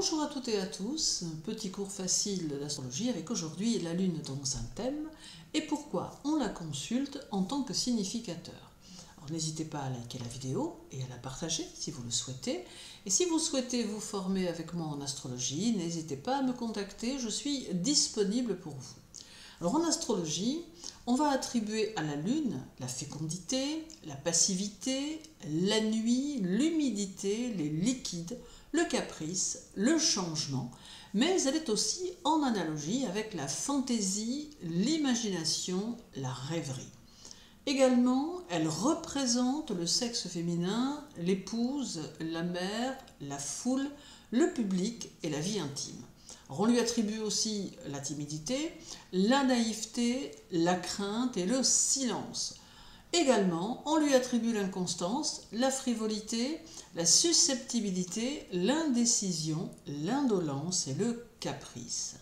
Bonjour à toutes et à tous, un petit cours facile d'astrologie avec aujourd'hui la Lune dans un thème et pourquoi on la consulte en tant que significateur. Alors n'hésitez pas à liker la vidéo et à la partager si vous le souhaitez. Et si vous souhaitez vous former avec moi en astrologie, n'hésitez pas à me contacter, je suis disponible pour vous. Alors en astrologie, on va attribuer à la Lune la fécondité, la passivité, la nuit, l'humidité, les liquides, le caprice, le changement, mais elle est aussi en analogie avec la fantaisie, l'imagination, la rêverie. Également, elle représente le sexe féminin, l'épouse, la mère, la foule, le public et la vie intime. Alors on lui attribue aussi la timidité, la naïveté, la crainte et le silence. Également, on lui attribue l'inconstance, la frivolité, la susceptibilité, l'indécision, l'indolence et le caprice.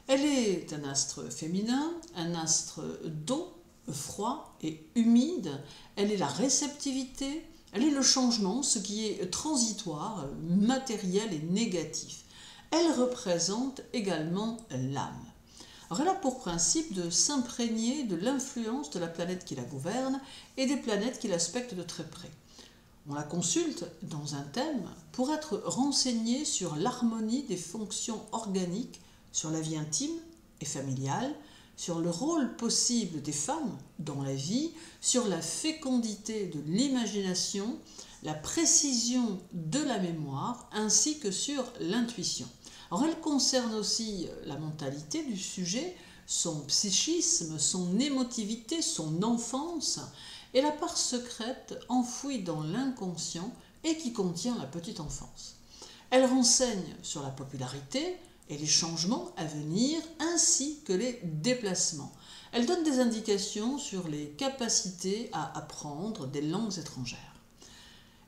Elle est un astre féminin, un astre d'eau, froid et humide. Elle est la réceptivité, elle est le changement, ce qui est transitoire, matériel et négatif. Elle représente également l'âme. Alors elle a pour principe de s'imprégner de l'influence de la planète qui la gouverne et des planètes qui l'aspectent de très près. On la consulte dans un thème pour être renseigné sur l'harmonie des fonctions organiques, sur la vie intime et familiale, sur le rôle possible des femmes dans la vie, sur la fécondité de l'imagination, la précision de la mémoire ainsi que sur l'intuition. Alors elle concerne aussi la mentalité du sujet, son psychisme, son émotivité, son enfance et la part secrète enfouie dans l'inconscient et qui contient la petite enfance. Elle renseigne sur la popularité et les changements à venir ainsi que les déplacements. Elle donne des indications sur les capacités à apprendre des langues étrangères.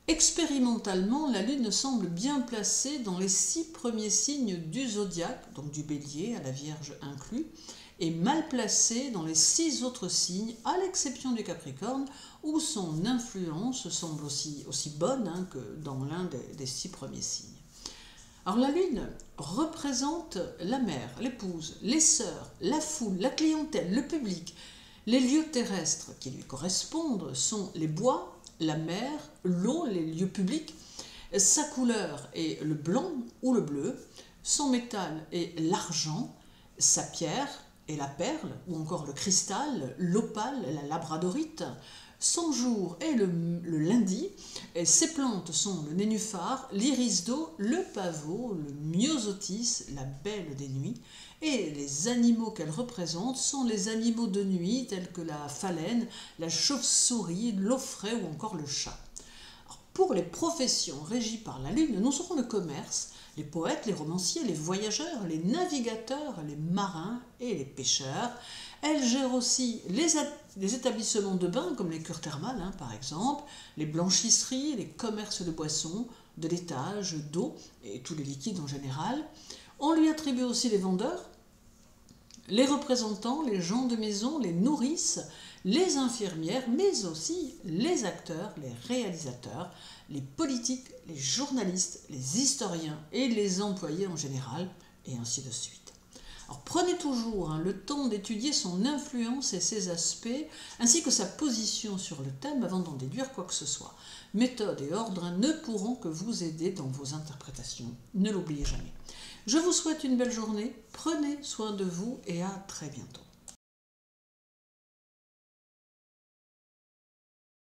Expérimentalement, la Lune semble bien placée dans les 6 premiers signes du zodiaque, donc du Bélier à la Vierge inclus, et mal placée dans les 6 autres signes, à l'exception du Capricorne, où son influence semble aussi bonne que dans l'un des 6 premiers signes. Alors la Lune représente la mère, l'épouse, les sœurs, la foule, la clientèle, le public. Les lieux terrestres qui lui correspondent sont les bois, la mer, l'eau, les lieux publics. Sa couleur est le blanc ou le bleu, son métal est l'argent, sa pierre est la perle ou encore le cristal, l'opale, la labradorite. Son jour est le lundi, et ses plantes sont le nénuphar, l'iris d'eau, le pavot, le myosotis, la belle des nuits, et les animaux qu'elle représente sont les animaux de nuit tels que la phalène, la chauve-souris, l'ofret ou encore le chat. Alors, pour les professions régies par la Lune, nous serons le commerce, les poètes, les romanciers, les voyageurs, les navigateurs, les marins et les pêcheurs. Elle gère aussi les établissements de bains comme les cures thermales par exemple, les blanchisseries, les commerces de boissons, de laitage, d'eau et tous les liquides en général. On lui attribue aussi les vendeurs, les représentants, les gens de maison, les nourrices, les infirmières, mais aussi les acteurs, les réalisateurs, les politiques, les journalistes, les historiens et les employés en général, et ainsi de suite. Alors, prenez toujours le temps d'étudier son influence et ses aspects, ainsi que sa position sur le thème avant d'en déduire quoi que ce soit. Méthode et ordre ne pourront que vous aider dans vos interprétations, ne l'oubliez jamais. Je vous souhaite une belle journée, prenez soin de vous et à très bientôt.